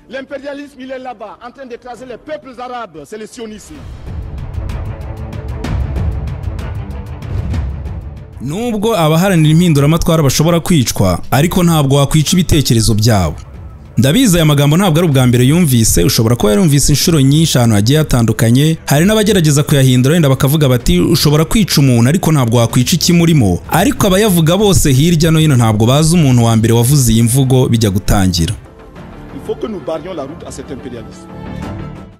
L'impérialisme, il est là-bas, en train d'écraser les peuples arabes, c'est le sionisme. Nubwo abaharanira impinduramatwara bashobora kwicwa, ariko ntabwo wakwica ibitekerezo byabo. Ndabizi aya magambo ntabwo ari ubwa mbere yumvise, ushobora kuba yarumvise inshuro nyinshi ahantu hagiye hatandukanye. Hari n'abagerageza kuyahindura wenda bakavuga bati ushobora kwica umuntu ariko ntabwo wakwica ikimurimo. Ariko abayavuga bose hirya no hino ntabwo bazi umuntu wa mbere wavuze iyi mvugo bijya gutangira. Il faut que nous barrions la route à cet impérialisme.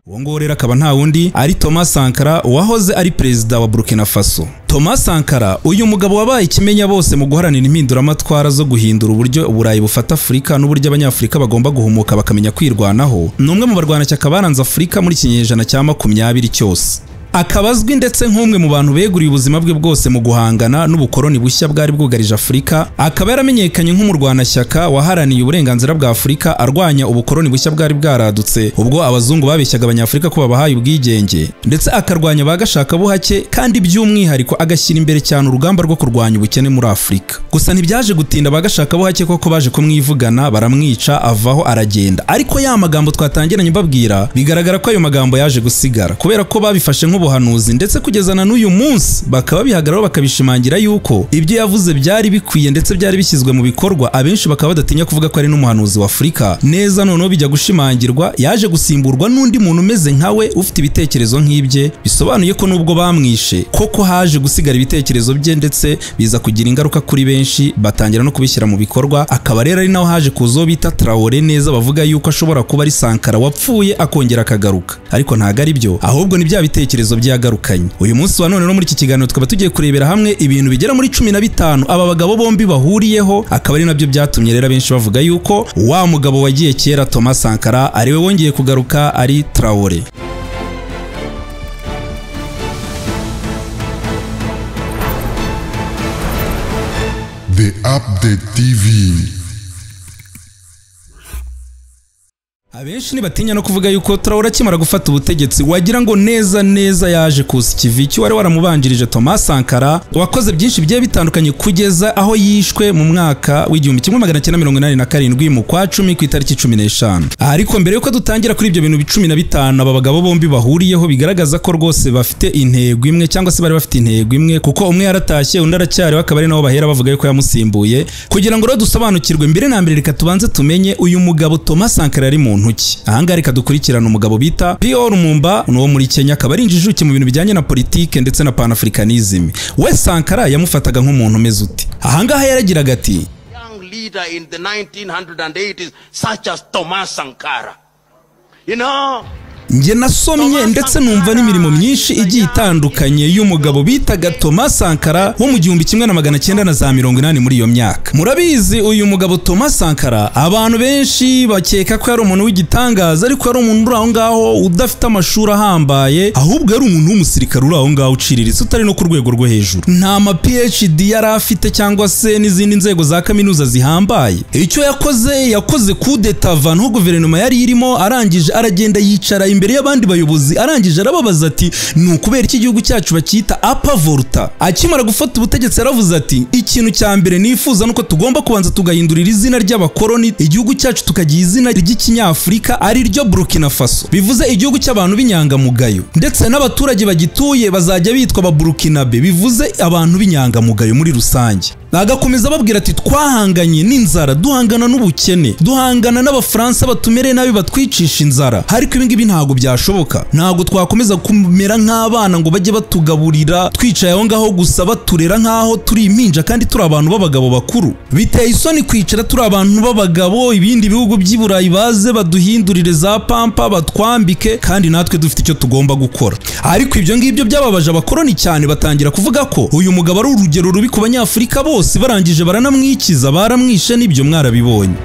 Uwo nguwo rero akaba nta wundi ari Thomas Sankara wahoze ari perezida wa Burkina Faso. Thomas Sankara uyu mugabo wabaye ikimenya bose mu guharanira impinduramatwara zo guhindura uburyo Uburayi bufata Afurika n'uburyo abanyafurika bagomba guhumuka bakamenya kwirwanaho. Ni umwe mu barwanashyaka baranze Afurika muri kinyejana cya 20 cyose. Akabazwi ndetse nk'umwe mu bantu beguriye ubuzima bwe bwose mu guhangana n'ubukoroni bushya bwari bwugarije Afurika. Akaba yaramenyekanye nk'umurwanashyaka waharaniye uburenganzira bwa Afurika arwanya ubukoroni bushya bwari bwaradutse ubwo abazungu babeshyaga abanyafurika ko babahaye ubwigenge, ndetse akarwanya bagashaka buhake kandi by'umwihariko agashyira imbere cyane urugamba rwo kurwanya ubukene muri Afurika. Gusa ntibyaje gutinda bagashaka buhake koko baje kumwivugana baramwica avaho aragenda. Ariko ya magambo twatangiranye mbabwira bigaragara ko ayo magambo yaje gusigara kubera ko babifashe nk'ubuhanuzi, ndetse kugeza na n'uyu munsi bakaba bihagararaho bakabishimangira yuko ibyo yavuze byari bikwiye ndetse byari bishyizwe mu bikorwa. Abenshi bakaba badatinya kuvuga ko ari n'umuhanuzi wa Afurika neza. Noneho bijya gushimangirwa yaje gusimburwa n'undi muntu umeze nkawe ufite ibitekerezo nk'ibye, bisobanuye ko nubwo bamwishe koko haje gusigara ibitekerezo bye ndetse biza kugira ingaruka kuri benshi batangira no kubishyira mu bikorwa. Akaba rero ari naho haje kuzo bita Traoré neza, bavuga yuko ashobora kuba ari Sankara wapfuye akongera akagaruka, ariko ntago ari byo, ahubwo ni bya bitekerezo byagarukanye. Uyu munsi wa none no muri iki kiganiro tukaba tugiye kurebera hamwe ibintu bigera muri 15 aba bagabo bombi bahuriyeho. Akaba ari nabyo byatumye rero benshi bavuga yuko wa mugabo wagiye kera Thomas Sankara ari we wongeye kugaruka ari Traoré. The Update TV. Abenshi ntibatinya no kuvuga yuko Traoré akimara gufata ubutegetsi wagira ngo neza yaje kusa ikivi wari waramubanjirije Thomas Sankara wakoze byinshi bigiye bitandukanye kugeza aho yishwe mu mwaka w'1987 mu kwa 10 ku itariki 15. Ariko mbere yuko dutangira kuri ibyo bintu 15 aba bagabo bombi bahuriyeho bigaragaza ko rwose bafite intego imwe cyangwa se bari bafite intego imwe, kuko umwe yaratashye undi aracyari, bakaba ari nabo bahera bavuga yuko yamusimbuye. Kugira ngo rero dusobanukirwe mbere na mbere reka tubanze tumenye uyu mugabo Thomas Sankara ari muntu ki. Ahanga reka dukurikirana umugabo bita Pierre Lumumba wo muri Kenya, akaba ari injijuke mu bintu bijyanye na politike ndetse na panafricanism. We Sankara yamufataga nk'umuntu umeze uti. Ahangaha yaragiraga ati young leader in the 1980s such as Thomas Sankara, you know. Nge nasomye ndetse numva n'imirimo myinshi igiye itandukanye y'umugabo bitaga Thomas Sankara wo mu 1980 muri iyo myaka. Murabizi uyu mugabo Thomas Sankara abantu benshi bakeka ko yari umuntu w'igitangaza, ariko yari umuntu uri aho ngaho udafite amashuri ahambaye, ahubwo yari umuntu w'umusirikare uri aho ngaho uciriritse utari no ku rwego rwo hejuru. Nta ma PhD yari afite cyangwa se n'izindi nzego za kaminuza zihambaye. Icyo yakoze coup d'etat vanho guverinoma yari irimo, arangije aragenda yicara imbere y'abandi bayobozi, arangije arababaza ati ni ukubera iki igihugu cyacu bakita apa volta. Akimara gufata ubutegetsi yaravuze ati ikintu cya mbere nifuza nuko tugomba kubanza tugahindurira izina ry'abakoloni, igihugu cyacu tukagiye izina ry'ikinyafurika ari ryo Burkina Faso, bivuze igihugu cy'abantu b'inyangamugayo, ndetse n'abaturage bagituye bazajya bitwa ba Burkinabe, bivuze abantu b'inyangamugayo muri rusange. Agakomeza babwira ati twahanganye n'inzara, duhangana n'ubukene, duhangana n'abafaransa batumereye nabi batwicisha inzara, ariko ibi ngibi ntago byashoboka. Ntago twakomeza kumera nk'abana ngo bajye batugaburira twicaye aho ngaho gusa baturera nk'aho turi impinja kandi turi abantu b'abagabo bakuru. Biteye isoni kwicara turi abantu b'abagabo, ibindi bihugu by'i Burayi baze baduhindurire za pampa batwambike kandi natwe dufite icyo tugomba gukora. Ariko ibyo ngibyo byababaje abakoloni cyane, batangira kuvuga ko uyu mugabo ari urugero rubi ku banyafurika bose, barangije baranamwikiza, baramwishe, n'ibyo mwarabibonye.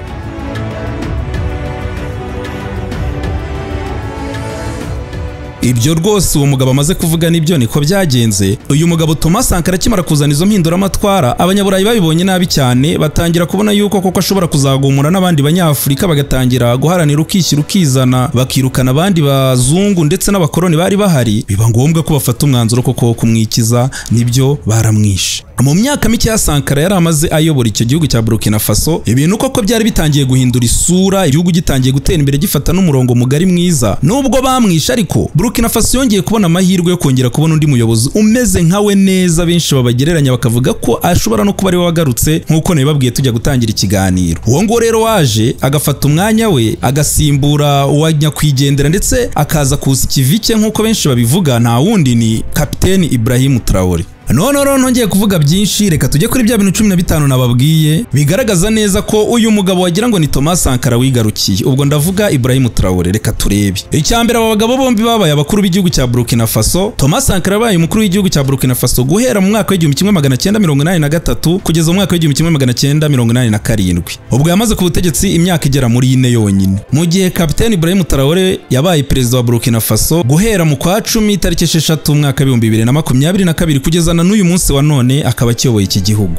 Ibyo rwose uwo mugabo amaze kuvuga nibyo niko byagenze. Uyu mugabo Thomas Sankara akimara kuzana izo mpinduramatwara, abanyaburayi babibonye nabi cyane, batangira kubona yuko koko ashobora kuzagumura n'abandi banyafurika, bagatangira guharanira ukishyira ukizana, bakirukana abandi bazungu ndetse n'abakoloni bari bahari. Biba ngombwa ko bafata umwanzuro koko kumwikiza, nibyo baramwishe. Mu myaka mike ya Sankara yari amaze ayobora icyo gihugu cya Burkina Faso, ibintu koko byari bitangiye guhindura isura, igihugu gitangiye gutera imbere gifata n'umurongo mugari mwiza. Nubwo bamwishe ariko Burkina Faso yongeye kubona amahirwe yo kongera kubona undi muyobozi umeze nkawe neza, benshi babagereranya bakavuga ko ashobora no kuba ari we wagarutse nk'uko nabibabwiye tujya gutangira ikiganiro. Uwo ngo rero waje agafata umwanya we agasimbura uwa nyakwigendera ndetse akaza kuza ikivike nk'uko benshi babivuga, nta wundi ni Kapiteni Ibrahim Traoré. None nongeye kuvuga byinshi, reka tujye kuri bya bintu 15 nababwiye bigaragaza neza ko uyu mugabo wagira ngo ni Thomas Sankara wigarukiye. Ubwo ndavuga Ibrahim Traoré. Reka turebe. Icyambere, aba bagabo bombi babaye abakuru b'igihugu cya Burkina Faso. Thomas Sankara yabaye umukuru w'igihugu cya Burkina Faso guhera mu mwaka w'1983 kugeza mu mwaka w'1987. Ubwo yamaze ku butegetsi imyaka igera muri 4 yonyine. Mu gihe Kapiteni Ibrahim Traoré yabaye perezida wa Burkina Faso guhera mu kwa 10 tariki 6 mwaka 2022 kugeza na n'uyu munsi wa none akaba akiyoboye iki gihugu.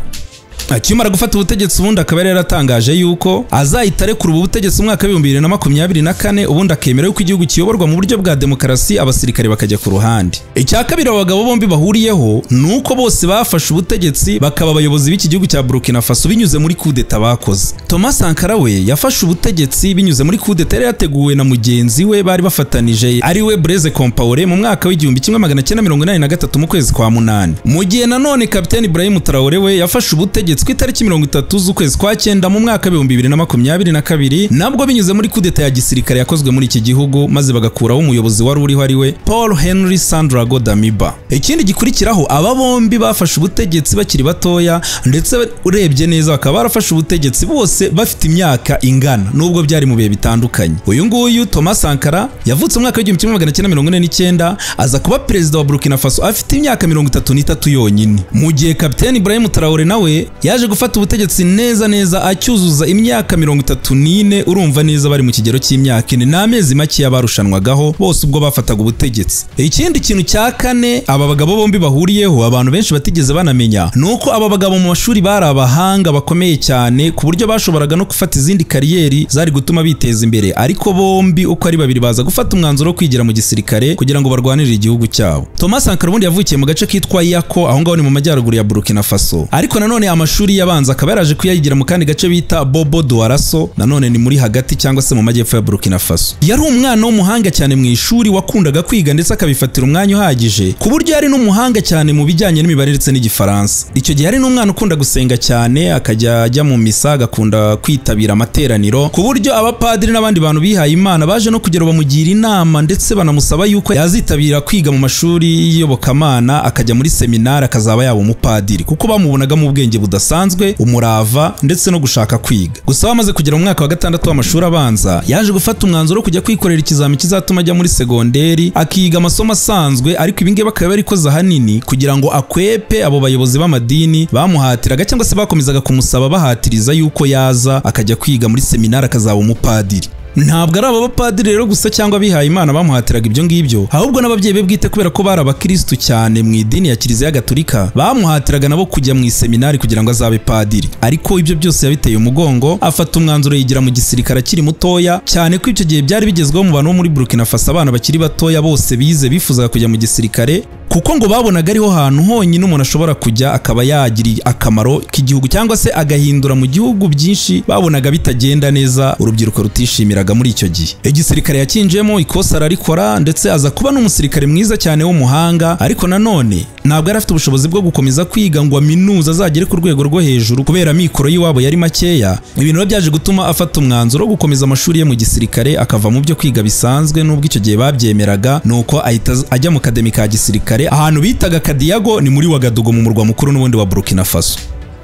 Akimara gufata ubutegetsi ubundi akaba yaratangaje yuko azahita arekura ubutegetsi mu mwaka w'2024, ubundi akemera yuko igihugu kiyoborwa mu buryo bwa demokarasi, abasirikare bakajya ku ruhande. Icya kabiri abagabo bombi bahuriyeho nuko bose bafashe ubutegetsi bakaba abayobozi b'iki gihugu cya Burkina Faso binyuze muri coup d'etat bakoze. Thomas Sankara we yafashe ubutegetsi binyuze muri coup d'etat yari yateguwe na mugenzi we bari bafatanije ari we Blaise Compaoré mu mwaka w'1983 mu kwezi kwa 8. Mu gihe nanone Kapiteni Ibrahim Traoré we yafashe ubutegetsi ku itariki 30 z'ukwezi kwa 9 mu mwaka w'2022, nabwo binyuze muri coup d'etat ya gisirikare yakozwe muri iki gihugu, maze bagakuraho umuyobozi wari uriho ari we Paul Henri Sandaogo Damiba. Ikindi gikurikiraho, aba bombi bafashe ubutegetsi bakiri batoya, ndetse urebye neza bakaba barafashe ubutegetsi bose bafite imyaka ingana nubwo byari mu bihe bitandukanye. Uyu nguyu Thomas Sankara yavutse mu mwaka w'1949, aza kuba perezida wa Burkina Faso afite imyaka 33 yonyine. Mu gihe Kapiteni Ibrahim Traoré nawe yaje gufata ubutegetsi neza acyuzuza imyaka 34, urumva neza bari mu kigero cy'imyaka 4 n'amezi make yabarushanwagaho bose ubwo bafataga ubutegetsi. Ikindi kintu cya kane aba bagabo bombi bahuriyeho abantu benshi batigeze banamenya, nuko aba bagabo mu mashuri bari abahanga bakomeye cyane ku buryo bashoboraga no gufata izindi kariyeri zari gutuma biteza imbere, ariko bombi uko ari babiri baza gufata umwanzuro wo kwigira mu gisirikare kugira ngo barwanirire igihugu cyabo. Thomas Sankara ubundi yavukiye mu gace kitwa Yako, aho ngaho ni mu majyaruguru ya Burkina Faso, ariko nanone amashuri yabanza akaba yaraje kuyayigira mu kandi gace bita Bobo Douarasso, nanone ni muri hagati cyangwa se mu majyepfo ya Burkina Faso. Yari umwana w'umuhanga cyane mu ishuri, wakundaga kwiga ndetse akabifatira umwanya uhagije, ku buryo yari n'umuhanga cyane mu bijyanye n'imibare ndetse n'igifaransa. Icyo gihe yari n'umwana ukunda gusenga cyane, akajya ajya mu misa, agakunda kwitabira amateraniro, ku buryo abapadiri n'abandi bantu bihaye Imana baje no kugera bamugira inama ndetse banamusaba yuko yazitabira kwiga mu mashuri y'iyobokamana, akajya muri seminari akazaba yaba umupadiri, kuko bamubonaga mu bwenge budasanzwe, umurava ndetse no gushaka kwiga. Gusa bamaze kugera mu mwaka wa 6 w'amashuri abanza, yaje gufata umwanzuro wo kujya kwikorera ikizami kizatuma ajya muri segonderi akiga amasomo asanzwe, ariko ibingiye bakaba barikoza hanini kugira ngo akwepe abo bayobozi b'amadini bamuhatiraga cyangwa se bakomezaga kumusaba bahatiriza yuko yaza akajya kwiga muri seminari akazaba umupadiri. Ntabwo ari aba bapadiri rero gusa cyangwa bihaye Imana bamuhatiraga ibyo ngibyo, ahubwo n'ababyeyi be bwite kubera ko bari abakristo cyane mu idini ya Kiliziya Gatolika, bamuhatiraga nabo kujya mu seminari kugira ngo azabe padiri. Ariko ibyo byose yabiteye umugongo, afata umwanzuro yigira mu gisirikare akiri mutoya, cyane ko icyo gihe byari bigezweho mu bantu bo muri Burkina Faso, abana bakiri batoya bose bize bifuzaga kujya mu gisirikare, kuko ngo babonaga ariho hantu honyine umuntu ashobora kujya akaba yagiriye akamaro k'igihugu cyangwa se agahindura mu gihugu byinshi babonaga bitagenda neza, urubyiruko rutishimiraga muri icyo gihe. Igisirikare yakinjemo ikosa ararikora, ndetse aza kuba n'umusirikare mwiza cyane w'umuhanga, ariko nanone ntabwo yari afite ubushobozi bwo gukomeza kwiga ngo aminuza azagere ku rwego rwo hejuru kubera mikoro y'iwabo yari makeya. Ibintu byaje gutuma afata umwanzuro wo gukomeza amashuri ye mu gisirikare, akava mu byo kwiga bisanzwe nubwo icyo gihe babyemeraga, nuko ahita ajya mu kademi ka gisirikare ahantu bitaga Kadiago, ni muri Wagadugu mu murwa mukuru n'ubundi wa Burkina Faso.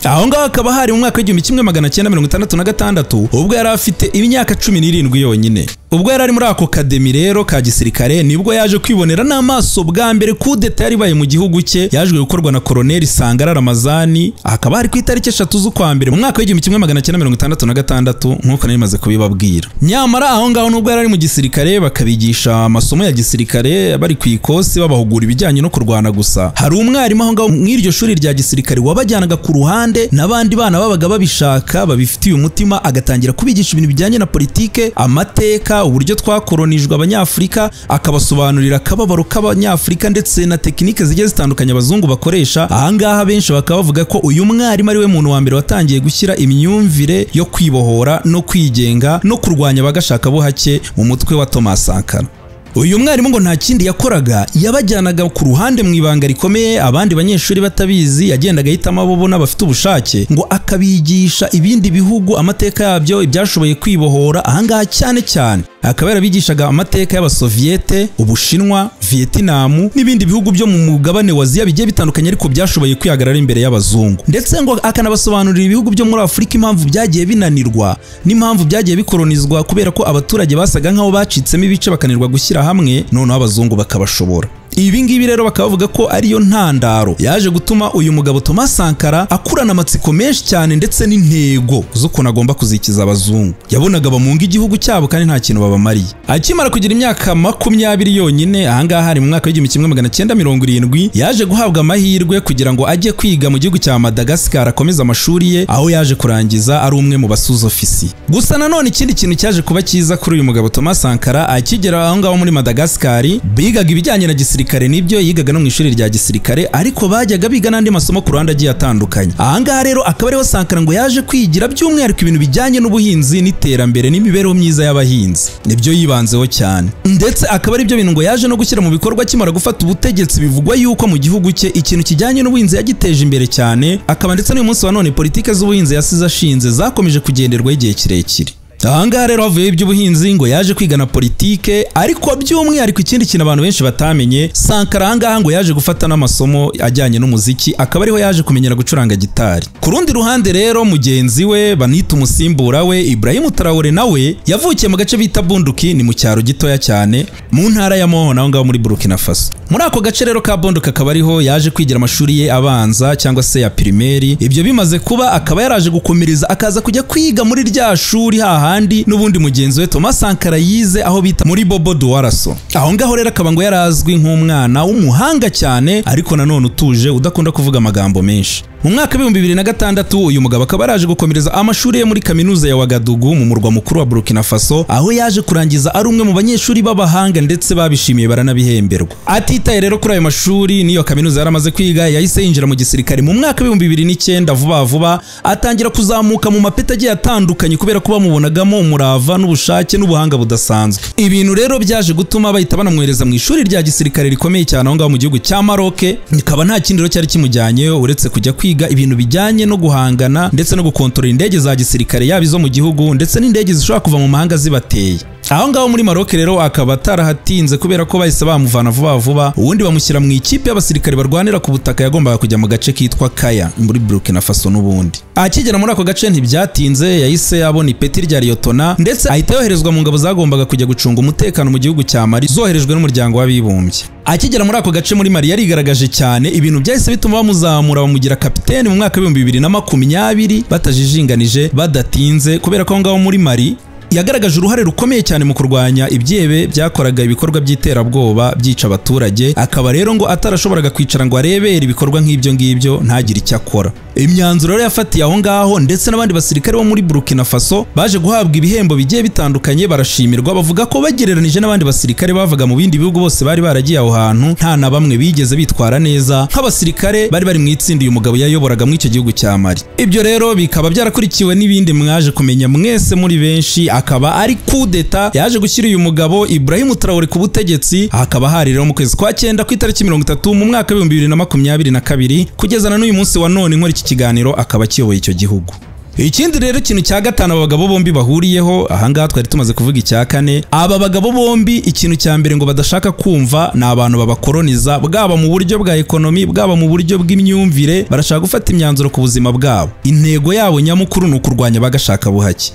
Aho ngaho akaba hari mu mwaka w'1966 ubwo yari afite imyaka 17 yonyine. ubwo yari ari muri ako kademi rero ka gisirikare nibwo yaje kwibonera n'amaso bwa mbere kudeta yari baye mu gihugu cye yaje gukorwa na Colonel Sangara Ramazani akaba ari ku itariki 3 z'ukwa mbere mu mwaka w'1966 nk'uko nari maze kubibabwira. Nyamara aho ngaho nubwo yari ari mu gisirikare bakabigisha amasomo ya gisirikare bari ku ikosi babahugura ibijyanye no kurwana gusa, hari umwarimu aho ngaho mw'iryo shuri rya gisirikare wabajyanaga ku ruhande n'abandi bana babaga babishaka babifitiye umutima agatangira kubigisha ibintu bijyanye na politike, amateka, uburyo twakoronijwe abanyafrika, akabasobanurira akababaro k'abanyafrika ndetse na tekinike zigiye zitandukanye abazungu bakoresha. Ahangaha benshi bakaba bavuga ko uyu mwarimu ari we muntu wa mbere watangiye gushyira imyumvire yo kwibohora no kwigenga no kurwanya bagashaka bo hake mu mutwe wa Thomas Sankara. Uyu mwarimu ngo nta kindi yakoraga, yabajyanaga ku ruhande mu ibanga rikomeye abandi banyeshuri batabizi, yagendaga yitamo abo bona bafite ubushake ngo akabigisha ibindi bihugu amateka yabyo, ibyashoboye kwibohora. Ahangaha cyane cyane akaba yarabigishaga amateka y'Abasoviete, Ubushinwa, Vietnam n'ibindi bihugu byo mu mugabane wa Aziya bigiye bitandukanye ariko byashoboye kwihagarara imbere y'abazungu, ndetse ngo akanabasobanurira ibihugu byo muri Afurika impamvu byagiye binanirwa n'impamvu byagiye bikoronizwa kubera ko abaturage basaga nkaho bacitsemo ibice bakanirwa gushyira hamwe, noneho abazungu bakabashobora. Ibi ngibi rero bakaba bavuga ko ariyo ntandaro yaje gutuma uyu mugabo Thomas Sankara akurana amatsiko menshi cyane ndetse n'intego z'ukuntu agomba kuzikiza abazungu. Yabonaga bamunga igihugu cyabo kandi nta kintu babamariye. Akimara kugira imyaka 20 yonyine, ahangaha hari mu mwaka w'1970 yaje guhabwa amahirwe kugira ngo ajye kwiga mu gihugu cya Madagascar akomeza amashuri ye, aho yaje kurangiza ari umwe mu basuzofisi. Gusa nanone ikindi kintu cyaje kuba cyiza kuri uyu mugabo Thomas Sankara, akigera aho ngaho muri Madagascar bigaga ibijyanye na gisirikare, nibyo yigaga no mu ishuri rya gisirikare ariko bajyaga biga n'andi masomo ku ruhande agiye atandukanye. Ahangaha rero akaba ariho Sankara ngo yaje kwigira by'umwihariko ibintu bijyanye n'ubuhinzi n'iterambere n'imibereho myiza y'abahinzi, nibyo yibanzeho cyane, ndetse akaba ari byo bintu ngo yaje no gushyira mu bikorwa kimara gufata ubutegetsi. Bivugwa yuko mu gihugu cye ikintu kijyanye n'ubuhinzi yagiteje imbere cyane, akaba ndetse n'uyu munsi wa none politike z'ubuhinzi yasize ashinze zakomeje kugenderwaho igihe kirekire. Ahangaha rero havuye iby'ubuhinzi ngo yaje kwiga na politike, ariko by'umwihariko ikindi kintu abantu benshi batamenye, Sankara ahangaha ngo yaje gufata n'amasomo ajyanye n'umuziki, akaba ariho yaje kumenyera gucuranga gitari. Ku rundi ruhande rero mugenzi we banita umusimbura we Ibrahim Traoré nawe yavukiye mu gace bita Bunduki, ni mu cyaro gitoya cyane mu ntara ya Moho naho ngaho muri Burkina Faso. Muri ako gace rero ka Bunduki akaba ariho yaje kwigira amashuri ye abanza cyangwa se ya primaire. Ibyo bimaze kuba akaba yaraje gukomereza akaza kujya kwiga muri rya shuri hahandi n'ubundi mugenzi we Thomas Sankara yize aho bita muri Bobo Douarasso. Aho ngaho rero akaba ngo yarazwi nk'umwana w'umuhanga cyane ariko nanone utuje udakunda kuvuga amagambo menshi. Mu mwaka wa 2006 uyu mugabo akaba yaraje gukomereza amashuri ye muri kaminuza ya Ouagadougou mu murwa mukuru wa Burkina Faso, aho yaje kurangiza ari umwe mu banyeshuri b'abahanga ndetse babishimiye baranabihemberwa. Atitaye rero kuri ayo mashuri niyo kaminuza yaramaze kwiga, yahise yinjira mu gisirikare mu mwaka wa 2009 vuba atangira kuzamuka mu mapeta agiye atandukanye kubera ko bamubonagamo umurava n'ubushake n'ubuhanga budasanzwe. Ibintu rero byaje gutuma bahita banamwohereza mu ishuri rya gisirikare rikomeye cyane aho ngaho mu gihugu cya Maroc, ikaba nta kindi rero cyari kimujyanyeyo uretse kujya kwiga ibintu bijyanye no guhangana ndetse no gukontorora indege za gisirikare yaba izo mu gihugu ndetse n'indege zishobora kuva mu mahanga zibateye. Aho ngaho muri Maroc rero akaba atarahatinze kubera ko bahise bamuvana vuba ubundi bamushyira mu ikipe y'abasirikare barwanira ku butaka yagombaga kujya mu gace kitwa Kaya muri Burkina Faso n'ubundi. Akigera muri ako gace ntibyatinze yahise yabona ipeti rya Liyotona ndetse ahita yoherezwa mu ngabo zagombaga kujya gucunga umutekano mu gihugu cya Mali zoherejwe n'umuryango w'abibumbye. Akigera muri ako gace muri Mali yarigaragaje cyane, ibintu byahise bituma bamuzamura bamugira kapiteni mu mwaka wa 2020 batajijinganije badatinze kubera ko ngaho muri Mali yagaragaje uruhare rukomeye cyane mu kurwanya ibyebe byakoraga ibikorwa by'iterabwoba byica abaturage, akaba rero ngo atarashoboraga kwicara ngo arebere ibikorwa nk'ibyo ngibyo ntagire icyo akora. Imyanzuro rero yafatiye aho ngaho ndetse n'abandi basirikare bo muri Burkina Faso baje guhabwa ibihembo bigiye bitandukanye barashimirwa, bavuga ko bagereranije n'abandi basirikare bavaga mu bindi bihugu bose bari baragiye aho hantu nta na bamwe bigeze bitwara neza nk'abasirikare bari mu itsinda uyu mugabo yayoboraga muri icyo gihugu cya Mali. Ibyo rero bikaba byarakurikiwe n'ibindi mwaje kumenya mwese muri benshi, akaba ari kudeta yaje gushyira uyu mugabo Ibrahim Traoré ku butegetsi. Hakaba hari rero mu kwezi kwa 9 ku itariki 30 mu mwaka wa 2022 kugeza na n'uyu munsi wa none nkora iki kiganiro akaba kiyoboye icyo gihugu. Ikindi rero ikintu cya gatanu abagabo bombi bahuriyeho, ahangaha twari tumaze kuvuga icya kane, aba bagabo bombi ikintu cya mbere ngo badashaka kumva ni abantu babakoroniza, bwaba mu buryo bwa ekonomi bwaba mu buryo bw'imyumvire, barashaka gufata imyanzuro ku buzima bwabo. Intego yabo nyamukuru ni ukurwanya bagashaka buhake.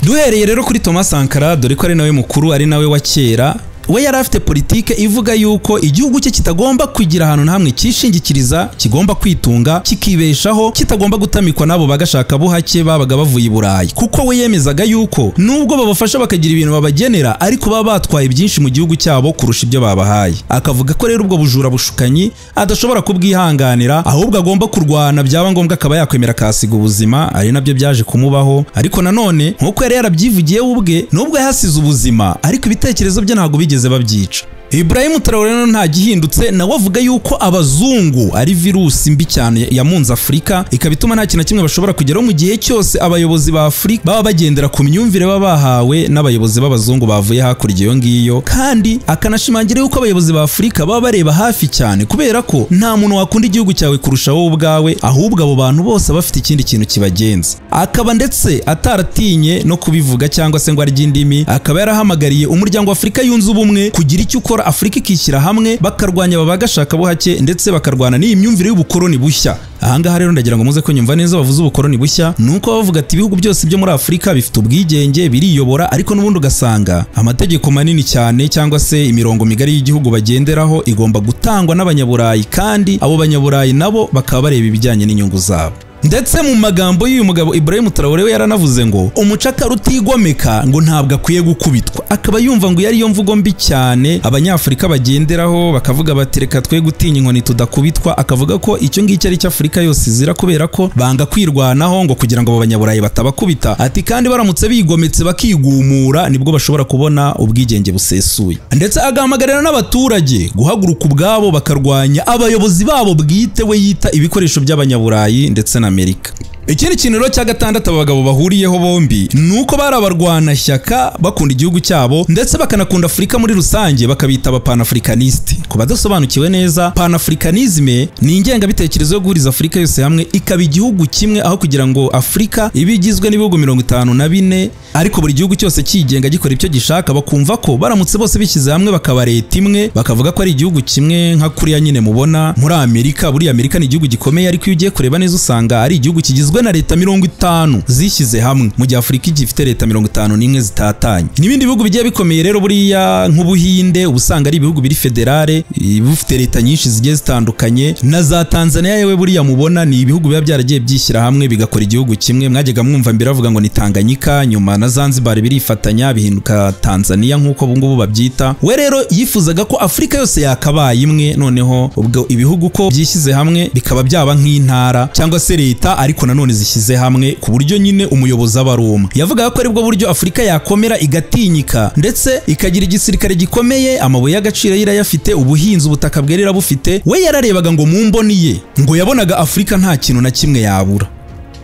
Duhereye rero kuri Thomas Sankara, dore ko ari nawe mukuru, ari nawe wa kera, we yari afite politike ivuga yuko igihugu cye kitagomba kugira ahantu na hamwe cyishingikiriza, kigomba kwitunga, kikibeshaho, kitagomba gutamikwa nabo bagashaka buhake babaga bavuye i Burayi. Kuko we yemezaga yuko nubwo babafasha bakagira ibintu babagenera, ariko baba batwaye byinshi mu gihugu cyabo kurusha ibyo babahaye. Akavuga ko rero ubwo bujura bushukanyi adashobora kubwihanganira, ahubwo agomba kurwana, byaba ngombwa akaba yakwemera akasiga ubuzima. Ari nabyo byaje kumubaho. Ariko nanone nkuko yari yarabyivugiye ubwe, nubwo yahasize ubuzima, ariko ibitekerezo bye ntabwo bigeze babyica. Ibrahim Traoré nta gihindutse, nawe avuga yuko abazungu ari virusi mbi cyane yamunze Afurika, ikabituma nta kintu kimwe bashobora kugeraho mu gihe cyose abayobozi ba Afurika baba bagendera ku myumvire baba bahawe n'abayobozi b'abazungu bavuye hakurya iyo ngiyo. Kandi akanashimangira yuko abayobozi ba Afurika baba bareba hafi cyane, kubera ko nta muntu wakunda igihugu cyawe kurusha wowe ubwawe, ahubwo abo bantu bose bafite ikindi kintu kibagenza. Akaba ndetse ataratinye no kubivuga cyangwa se ngo arye indimi, akaba yarahamagariye umuryango wa Afurika yunze ubumwe kugira icyo ukora, Afurika ikishyira hamwe bakarwanya ababagashaka buhake ndetse bakarwana n'iyi myumvire y'ubukoroni bushya. Ahangaha rero ndagira ngo muze ko nyumva neza bavuze ubukoroni bushya, nuko bavuga ati ibihugu byose byo muri Afurika bifite ubwigenge, biriyobora, ariko n'ubundi ugasanga amategeko manini cyane cyangwa se imirongo migari y'igihugu bagenderaho igomba gutangwa n'abanyaburayi, kandi abo banyaburayi nabo bakaba bareba ibijyanye n'inyungu zabo. Ndetse mu magambo y'uyu mugabo Ibrahim Traoré we yaranavuze ngo umucakara utigomeka ngo ntabwo akwiye gukubitwa. Akaba yumva ngo yari yo mvugo mbi cyane abanyafurika bagenderaho, bakavuga bati reka twe gutinya inkoni tudakubitwa. Akavuga ko icyo ngicyo ari cyo Afurika yose izira, kubera ko banga kwirwanaho ngo kugira ngo abo banyaburayi batabakubita. Ati kandi baramutse bigometse bakigumura nibwo bashobora kubona ubwigenge busesuye. Ndetse agahamagarira n'abaturage guhaguruka ubwabo bakarwanya abayobozi babo bwite we yita ibikoresho by'abanyaburayi ndetse na Amerika. Ikindi kintu rero cya gatandatu abagabo bahuriyeho bombi nuko bari abarwanashyaka bakunda igihugu cyabo ndetse bakanakunda Afurika muri rusange, bakabita abapanafricaniste. Ku badasobanukiwe neza, panafricanisme ni ingengabitekerezo yo guhuriza Afurika yose hamwe ikaba igihugu kimwe, aho kugira ngo Afurika ibe igizwe n'ibihugu 54 ariko buri gihugu cyose kigenga gikora icyo gishaka. Bakumva ko baramutse bose bishyize hamwe bakaba leta imwe, bakavuga ko ari igihugu kimwe, nka kuriya nyine mubona muri Amerika. Buri Amerika ni igihugu gikomeye, ariko iyo ugiye kureba neza usanga ari igihugu kigizwe na leta 50 zishyize hamwe, mu gihe Afurika igifite leta 51 zitatanye. N'ibindi bihugu bigiye bikomeye rero buriya nk'Ubuhinde ubusanga ari ibihugu biri federale, bifite leta nyinshi zigiye zitandukanye, na za Tanzania yewe buriya mubona ni ibihugu biba byaragiye byishyira hamwe bigakora igihugu kimwe. Mwajyaga mwumva mbere bavuga ngo ni Tanganyika, nyuma na Zanzibar birifatanya bihinduka Tanzania nk'uko bungubu babyita. We rero yifuzaga ko Afurika yose yakabaye imwe, noneho ubwo ibihugu ko byishyize hamwe bikaba byaba nk'intara cyangwa se leta, ariko nanone zishyize hamwe ku buryo nyine umuyobozi aba ari umwe. Yavugaga ko aribwo buryo Afurika yakomera igatinyika ndetse ikagira igisirikare gikomeye, amabuye y'agaciro yirayafite, ubuhinzi ubutaka bwerera bufite. We yararebaga ngo mu mboni ye ngo yabonaga Afurika nta kintu na kimwe yabura.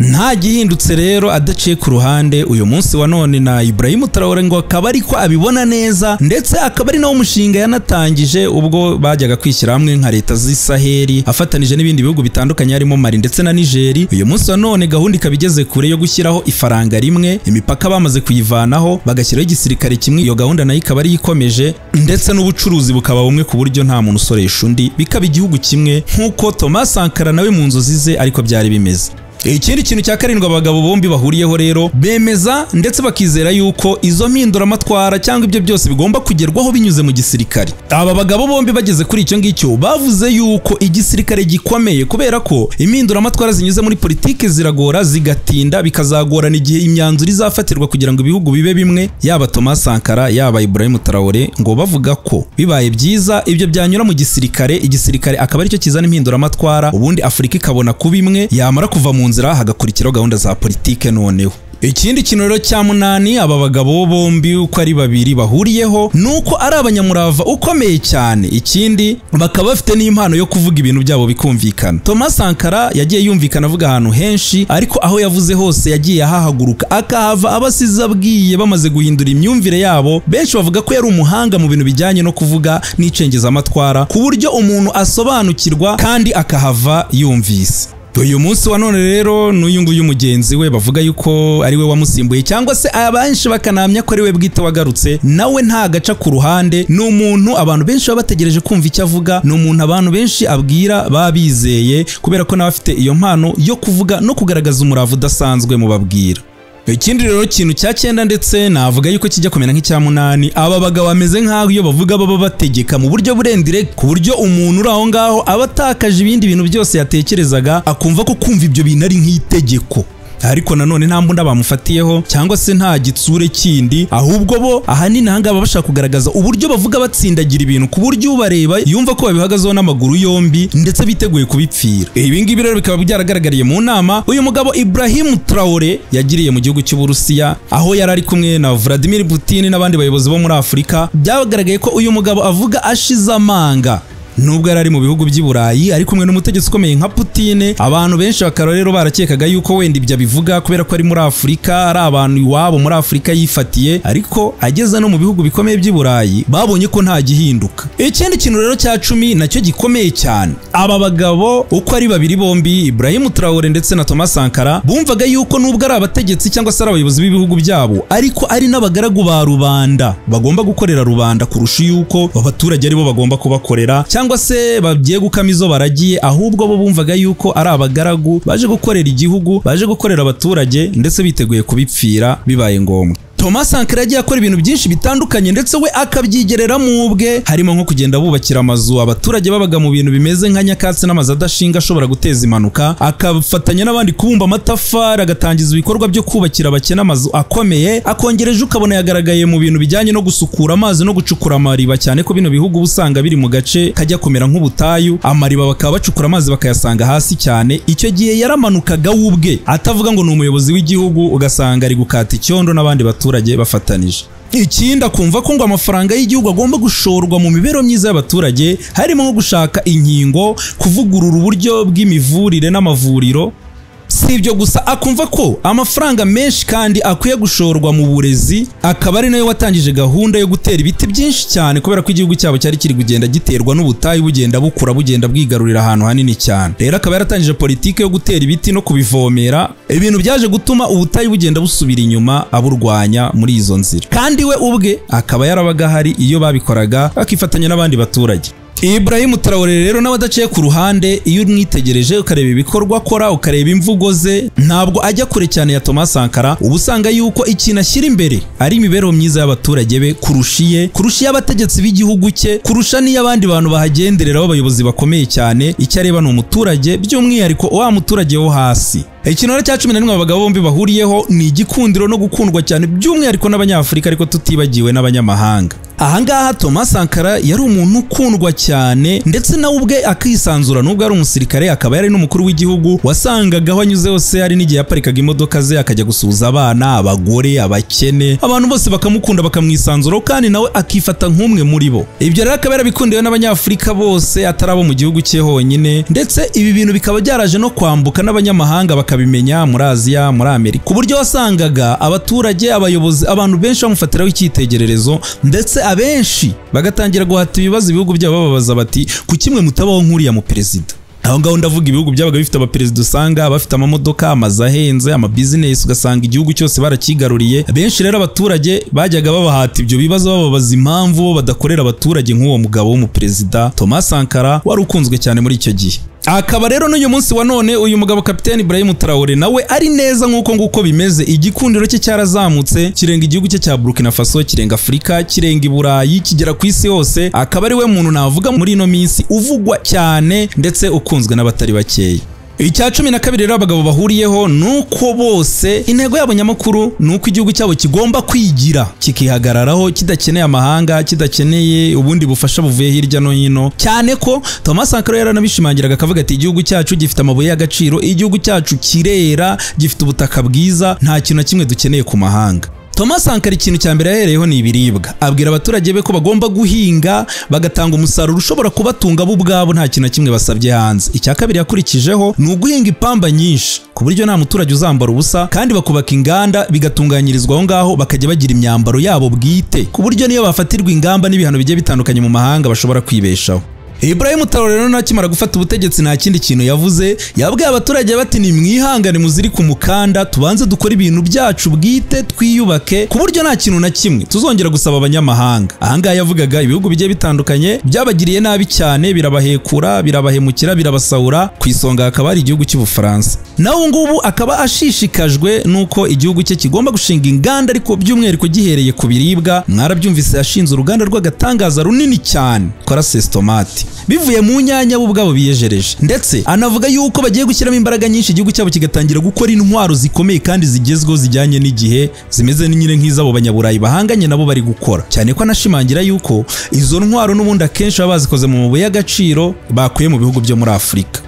Nta gihindutse rero adaciye ku ruhande uyu munsi wa none na Ibrahim Traoré ngo akaba ariko abibona neza, ndetse akaba ari nawo mushinga yanatangije ubwo bajyaga kwishyira hamwe nka leta z'Isaheli afatanije n'ibindi bihugu bitandukanye harimo Mali ndetse na Niger. Uyu munsi wa none gahunda ikaba igeze kure yo gushyiraho ifaranga rimwe, imipaka bamaze kuyivanaho bagashyiraho igisirikare kimwe. Iyo gahunda nayo ikaba ari ikomeje, ndetse n'ubucuruzi bukaba bumwe ku buryo nta muntu usoresha undi, bikaba igihugu kimwe nk'uko Thomas Sankara nawe mu nzozi ze ariko byari bimeze. Ikindi kintu cya karindwi abagabo bombi bahuriyeho rero, bemeza ndetse bakizera yuko izo mpinduramatwara cyangwa ibyo byose bigomba kugerwaho binyuze mu gisirikare. Aba bagabo bombi bageze kuri icyo ngicyo bavuze yuko igisirikare gikomeye, kubera ko impinduramatwara zinyuze muri politike ziragora, zigatinda, bikazagorana igihe imyanzuro izafatirwa kugira ngo ibihugu bibe bimwe. Yaba Thomas Sankara yaba Ibrahim Traoré ngo bavuga ko bibaye byiza ibyo byanyura mu gisirikare, igisirikare akaba aricyo kizana impinduramatwara, ubundi Afurika ikabona kuba imwe, yamara kuva mu nzira hagakurikiraho gahunda za politike. Noneho ikindi kintu rero cya munani aba bagabo bombi uko ari babiri bahuriyeho nuko ari abanyamurava ukomeye cyane. Ikindi bakaba bafite n'impano yo kuvuga ibintu byabo bikumvikana. Thomas Sankara yagiye yumvikana avuga ahantu henshi, ariko aho yavuze hose yagiye ahahaguruka akahava abasize abwiye bamaze guhindura imyumvire yabo. Benshi bavuga ko yari umuhanga mu bintu bijyanye no kuvuga n'icengezamatwara, ku buryo umuntu asobanukirwa kandi akahava yumvise. Uyu munsi wa none rero n'uyu nguyu mugenzi we bavuga yuko ari we wamusimbuye, cyangwa se abanshi bakanamya ko ari we bwite wagarutse. Nawe nta gaca ku ruhande, ni umuntu abantu benshi baba bategereje kumva icyo avuga, ni umuntu abantu benshi abwira babizeye, kubera ko nawe afite iyo mpano yo kuvuga no kugaragaza umurava udasanzwe mu babwira. Ikindi rero kintu cya 9 ndetse navuga yuko kijya kumera nk'icya 8, aba bagabo bameze nk'aho iyo bavuga baba bategeka mu buryo burendire, ku buryo umuntu uri aho ngaho aba atakaje ibindi bintu byose yatekerezaga, akumva ko kumva ibyo bintu ari nk'itegeko. Ariko nanone nta mbunda bamufatiyeho cyangwa se nta gitsure kindi, ahubwo bo ahanini hangaba bashaka kugaragaza uburyo bavuga batsindagira ibintu ku buryo ubareba yumva ko babihagazeho n'amaguru yombi ndetse biteguye kubipfira. Ibi ngibi rero bikaba byaragaragariye mu nama uyu mugabo Ibrahim Traoré yagiriye mu gihugu cy'u Burusiya, aho yari ari kumwe na Vladimir Putin n'abandi bayobozi bo muri Afurika. Byagaragaye ko uyu mugabo avuga ashize amanga. Nubwo yari mu bihugu by'i Burayi ari kumwe n'umutegetsi ukomeye nka Putin, abantu benshi bakaba rero barakekaga yuko wenda ibyo bivuga kubera ko ari muri Afurika, ari abantu iwabo muri Afurika yifatiye, ariko ageze no mu bihugu bikomeye by'i Burayi babonye ko nta gihinduka. Ikindi kintu rero cya 10 nacyo gikomeye cyane, aba bagabo uko ari babiri bombi, Ibrahim Traoré ndetse na Thomas Sankara, bumvaga yuko nubwo ari abategetsi cyangwa se ari abayobozi b'ibihugu byabo, ariko ari n'abagaragu ba rubanda, bagomba gukorera rubanda kurusha yuko abaturage aribo bagomba kubakorera cyangwa se bagiye gukama izo baragiye, ahubwo bo bumvaga yuko ari abagaragu baje gukorera igihugu, baje gukorera abaturage ndetse biteguye kubipfira bibaye ngombwa. Thomas Sankara yagiye akora ibintu byinshi bitandukanye ndetse we akabyigerera mu bwe, harimo nko kugenda bubakira amazu abaturage babaga mu bintu bimeze nka nyakatsi n'amazu adashinga ashobora guteza impanuka, akafatanya n'abandi kubumba amatafari, agatangiza ibikorwa byo kubakira abakene amazu akomeye, akongereje ukabona yagaragaye mu bintu bijyanye no gusukura amazi no gucukura amariba, cyane ko bino bihugu usanga biri mu gace kajya kumera nk'ubutayu, amariba bakaba bacukura amazi bakayasanga hasi cyane. Icyo gihe yaramanukaga ubwe atavuga ngo ni umuyobozi w'igihugu, ugasanga ari gukata icyondo n'abandi baturage bafatanije. Ikindi akumva ko ngo amafaranga y'igihugu agomba gushorwa mu mibereho myiza y'abaturage, harimo nko gushaka inkingo, kuvugurura uburyo bw'imivurire n'amavuriro. Si ibyo gusa, akumva ko amafaranga menshi kandi akwiye gushorwa mu burezi, akaba ari nayo watangije gahunda yo gutera ibiti byinshi cyane kubera ko igihugu cyabo cyari kiri kugenda giterwa n'ubutayu, bugenda bukura bugenda bwigarurira ahantu hanini cyane. Rero akaba yaratangije politike yo gutera ibiti no kubivomera, ibintu byaje gutuma ubutayu bugenda busubira inyuma aburwanya muri izo nzira. Kandi we ubwe akaba yarabaga hari iyo babikoraga akifatanya n'abandi baturage. Ibrahim Traoré rero nawe adaciye ku ruhande, iyo umwitegereje ukareba ibikorwa akora, ukareba imvugo ze, ntabwo ajya kure cyane ya Thomas Sankara. Ubu usanga yuko ikintu ashyira imbere ari imibereho myiza y'abaturage be kurusha y'abategetsi b'igihugu cye, kurusha n'iy'abandi bantu bahagenderera b'abayobozi bakomeye cyane. Icyo areba ni umuturage, by'umwihariko wa muturage wo hasi. Ikintu cya 11 abagabo bombi bahuriyeho ni igikundiro no gukundwa cyane, by'umwihariko n'abanyafurika ariko tutibagiwe n'abanyamahanga. Ahangaha Thomas Sankara yari umuntu ukundwa cyane ndetse nawe ubwe akisanzura, nubwo ari umusirikare akaba yari n'umukuru w'igihugu. Wasangaga aho anyuze hose hari n'igihe yaparikaga imodoka ze akajya gusuhuza abana, abagore, abakene, abantu bose bakamukunda bakamwisanzuraho kandi nawe akifata nk'umwe muri bo. Ibyo rero akaba yarabikundiwe n'abanyafurika bose atarabo mu gihugu cye honyine, ndetse ibi bintu bikaba byaraje no kwambuka n'abanyamahanga bakabimenya muri Aziya, muri Amerika, ku buryo wasangaga abaturage, abayobozi, abantu benshi bamufatiraho icyitegererezo, ndetse abenshi bagatangira guhata ibibazo ibihugu byabo bababaza bati ku kimwe mutabaho nk'uriya mu perezida. Aho ngaho ndavuga ibihugu byabaga bifite abaperezida usanga bafite amamodoka, amazu ahenze, amabizinesi, ugasanga igihugu cyose barakigaruriye. Benshi rero abaturage bajyaga babahata ibyo bibazo bababaza impamvu bo badakorera abaturage nk'uwo mugabo w'umuperezida Thomas Sankara wari ukunzwe cyane muri icyo gihe. Akaba rero n'uyu munsi wa none uyu mugabo Kapiteni Ibrahim Traoré nawe ari neza nk'uko bimeze. Igikundiro cye cyarazamutse kirenga igihugu cye cya Burkina Faso, kirenga Afurika, kirenga i Burayi, kigera ku isi hose. Akaba ari we muntu navuga muri ino minsi uvugwa cyane ndetse ukunzwe n'abatari bakeya. Icya 12 rero abagabo bahuriyeho nuko bose intego yabo nyamakuru nuko igihugu cyabo kigomba kwigira kikihagararaho, kidakeneye amahanga, kidakeneye ubundi bufasha buvuye hirya no hino. Cyane ko Thomas Sankara yaranabishimangiraga akavuga ati igihugu cyacu gifite amabuye y'agaciro, igihugu cyacu kirera, gifite ubutaka bwiza, nta kintu na kimwe dukeneye ku mahanga. Thomas Sankara ikintu cya mbere yahereyeho ni ibiribwa. Abwira abaturage be ko bagomba guhinga bagatanga umusaruro ushobora kubatunga bo ubwabo, nta kintu na kimwe basabye hanze. Icya kabiri yakurikijeho ni uguhinga ipamba nyinshi ku buryo nta muturage uzambara ubusa, kandi bakubaka inganda bigatunganyirizwa aho ngaho, bakajya bagira imyambaro yabo bwite ku buryo niyo bafatirwa ingamba n'ibihano bigiye bitandukanye mu mahanga bashobora kwibeshaho. Ibrahim Traoré rero nakimara gufata ubutegetsi nta kindi kintu yavuze, yabwiye abaturage bati ni mwihangane muziri ku mukanda tubanze dukora ibintu byacu bwite twiyubake ku buryo nta kintu na kimwe tuzongera gusaba abanyamahanga. Ahangaha yavugaga ibihugu bigiye bitandukanye byabagiriye nabi cyane, birabahekura, birabahemukira, birabasahura, ku isonga hakaba ari igihugu cy'Ubufaransa. Naho ngubu akaba ashishikajwe nuko igihugu cye kigomba gushinga inganda, ariko by'umwihariko gihereye ku biribwa. Mwarabyumvise yashinze uruganda rw'agatangaza runini cyane rukora sesitomati bivuye mu nyanya bo ubwabo biyejereje, ndetse anavuga yuko bagiye gushyiramo imbaraga nyinshi igihugu cyabo kigatangira gukora intwaro zikomeye kandi zigezweho zijyanye n'igihe, zimeze nyine nk'izabo banyaburayi bahanganye nabo bari gukora, cyane ko anashimangira yuko izo ntwaro n'ubundi akenshi baba bazikoze mu mabuye y'agaciro bakuye mu bihugu byo muri Afurika.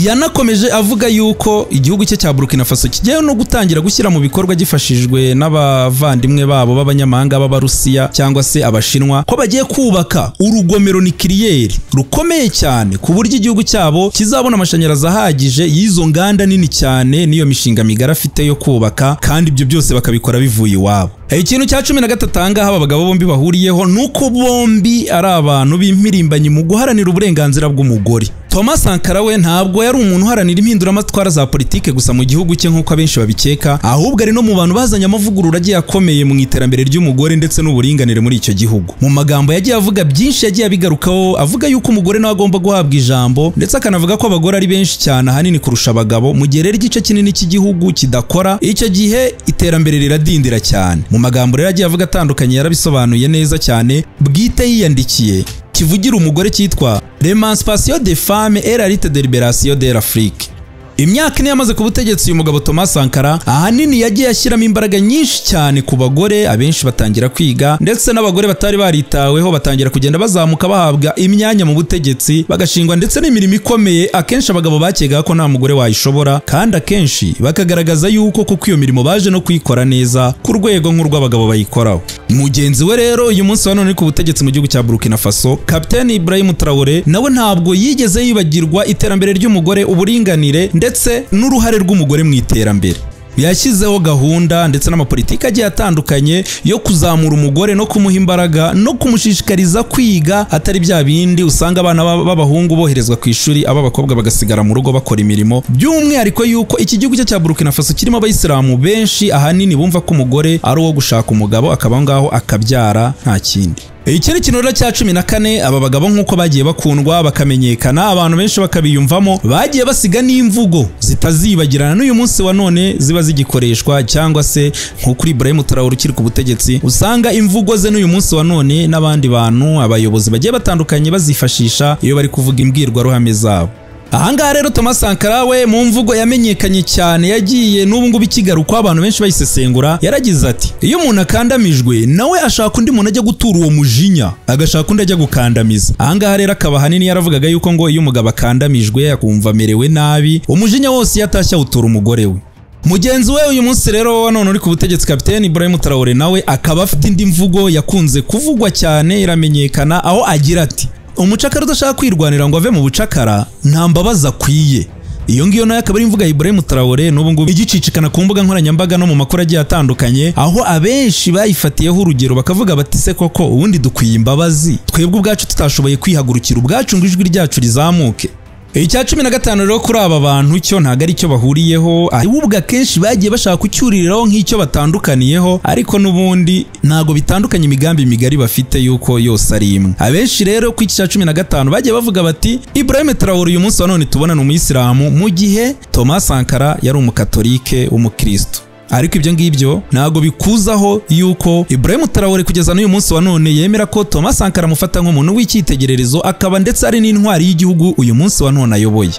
Yanakomeje avuga yuko igihugu cye cya Burkina Faso kigiye no gutangira gushyira mu bikorwa gifashijwe n'abavandimwe babo b'abanyamahanga b'Abarusiya cyangwa se Abashinwa, ko bagiye kubaka urugomero nikiriyeri rukomeye cyane ku buryo igihugu cyabo kizabona amashanyarazi ahagije y'izo nganda nini cyane n'iyo mishinga migara afite yo kubaka, kandi ibyo byose bakabikora bivuye iwabo. Ikintu cya 13 ahangaha aba bagabo bombi bahuriyeho nuko bombi ari abantu b'impirimbanyi mu guharanira uburenganzira bw'umugore. Thomas Sankara we ntabwo yari umuntu uharanira impinduramatwara za politike gusa mu gihugu cye nk'uko abenshi babikeka, ahubwo ari no mu bantu bazanye amavugurura agiye akomeye mu iterambere ry'umugore ndetse n'uburinganire muri icyo gihugu. Mu magambo yagiye avuga byinshi yagiye abigarukaho, avuga yuko umugore nawe agomba guhabwa ijambo, ndetse akanavuga ko abagore ari benshi cyane ahanini kurusha abagabo, mu gihe rero igice kinini cy'igihugu kidakora, icyo gihe iterambere riradindira cyane. Mu magambo rero yagiye avuga atandukanye yarabisobanuye neza cyane, bwite yiyandikiye kivugira umugore cyitwa L'Emancipation des Femmes et la Lutte de Libération de l'Afrique. Imyaka ine yamaze ku butegetsi uyu mugabo Thomas Sankara ahanini yagiye ashyiramo imbaraga nyinshi cyane ku bagore, abenshi batangira kwiga, ndetse n'abagore batari baritaweho batangira kugenda bazamuka bahabwa imyanya mu butegetsi bagashingwa, ndetse n'imirimo ikomeye akenshi abagabo bakekaga ko nta mugore wayishobora, kandi akenshi bakagaragaza yuko kuko iyo mirimo baje no kuyikora neza ku rwego nk'urw'abagabo bayikoraho. Mugenzi we rero uyu munsi wa none ku butegetsi mu gihugu cya Burkina Faso, Kapiteni Ibrahim Traoré nawe ntabwo yigeze yibagirwa iterambere ry'umugore, uburinganire ndetse n'uruhare rw'umugore mu iterambere. Yashyizeho gahunda ndetse n'amapolitiki agiye atandukanye yo kuzamura umugore no kumuha imbaraga no kumushishikariza kwiga, atari bya bindi usanga abana b'abahungu boherezwa ku ishuri, ab'abakobwa bagasigara mu rugo bakora imirimo. By'umwihariko yuko iki gihugu cya Burkina Faso kirimo abayisilamu benshi ahanini bumva ko umugore ari uwo gushaka umugabo akaba ngaho akabyara nta kindi. Iki ni kintu cya 14 aba bagabo nk'uko bagiye bakundwa bakamenyekana, abantu benshi bakabiyumvamo, bagiye basiga n'imvugo zitazibagirana n'uyu munsi wa none ziba zigikoreshwa, cyangwa se nko kuri Ibrahim Traoré ukiri ku butegetsi usanga imvugo ze n'uyu munsi wa none n'abandi bantu abayobozi bagiye batandukanye bazifashisha iyo bari kuvuga imbwirwaruhame zabo. Ahangaha rero Thomas Sankara we mu mvugo yamenyekanye cyane yagiye n'ubu ngubu ikigaruka abantu benshi bayisesengura, yaragize ati iyo umuntu akandamijwe nawe ashaka undi muntu ajya gutura uwo mujinya, agashaka undi ajya gukandamiza. Ahangaha rero akaba hanini yaravugaga yuko ngo iyo umugabo akandamijwe akumva amerewe nabi, umujinya wose yatashya utura umugore we. Mugenzi we uyu munsi rero wa none uri ku butegetsi Kapiteni Ibrahim Traoré nawe akaba afite indi mvugo yakunze kuvugwa cyane iramenyekana, aho agira ati umucakara udashaka kwirwanira ngo ave mu bucakara nta mbabazi akwiye. Iyo ngiyo nayo akaba ari imvuga ya Ibrahim Traoré n'ubu ngubu igicicikana ku mbuga nkoranyambaga no mu makuru agiye atandukanye, aho abenshi bayifatiyeho urugero bakavuga bati se koko ubundi dukwiye imbabazi twebwe ubwacu tutashoboye kwihagurukira ubwacu ngo ijwi ryacu rizamuke. Icya 15 rero kuri aba bantu cyo ntago ari cyo bahuriyeho, ahubwo akenshi bagiye bashaka kucyuririraho nk'icyo batandukaniyeho, ariko n'ubundi ntago bitandukanye imigambi migari bafite yuko yose ari imwe. Abenshi rero ku cya 15 bagiye bavuga bati Ibrahim Traoré uyu munsi wa none tubona ni umuyisilamu, mu gihe Thomas Sankara yari umukatolike w'umukristo. Ariko ibyo ngibyo ntago bikuzaho yuko Ibrahim Traoré kugeza n'uyu munsi wa none yemera ko Thomas Sankara amufata nk'umuntu w'icyitegererezo, akaba ndetse ari n'intwari y'igihugu uyu munsi wa none ayoboye.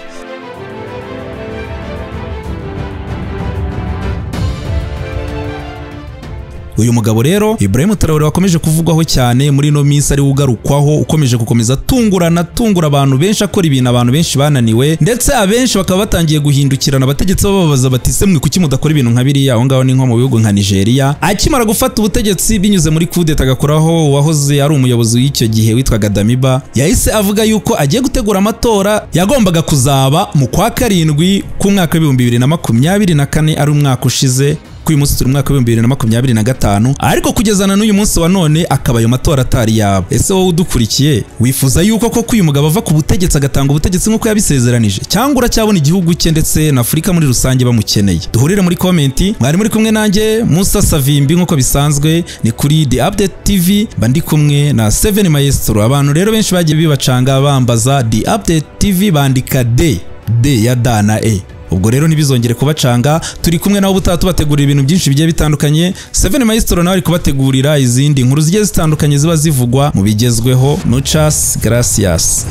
Uyu mugabo rero Ibrahim Traoré wakomeje kuvugwaho cyane muri no minsi ari ugarukwaho, ukomeje gukomeza tungura abantu benshi, akora ibintu abantu benshi bananiwe, ndetse abenshi bakaba batangiye guhindukirana abategetsi bababaza bati se mwe kuki mudakora ibintu nka biriya. Aho ngaho ni nko mu bihugu nka Nigeria, akimara gufata ubutegetsi binyuze muri coup d'etat agakoraho uwahoze ari umuyobozi w'icyo gihe witwaga Damiba, yahise avuga yuko agiye gutegura amatora yagombaga kuzaba mu kwa 7 ku mwaka wa 2024 ari umwaka ushize, uyu munsi turi mu mwaka wa 2025 ariko kugezana n'uyu munsi wa none akaba ayo matora atari yabo. Ese wowe udukurikiye wifuza yuko koko uyu mugabo ava ku butegetsi agatanga ubutegetsi nk'uko yabisezeranije, cyangwa uracyabona igihugu cye ndetse na Afurika muri rusange bamukeneye? Duhurire muri komenti. Mwari muri kumwe nanjye Musa Savimbi nk'uko bisanzwe ni kuri The Update TV, bandi kumwe na Seven Maestro. Abantu rero benshi bagiye bibacanga bambaza The Update TV bandika D ya D na E. Ubwo rero ntibizongere kubacanga, turi kumwe nawe ubutaha tubategurira ibintu byinshi bigiye bitandukanye. Seven Maestro nawe ari kubategurira izindi nkuru zigiye zitandukanye ziba zivugwa mu bigezweho. Muchas gracias.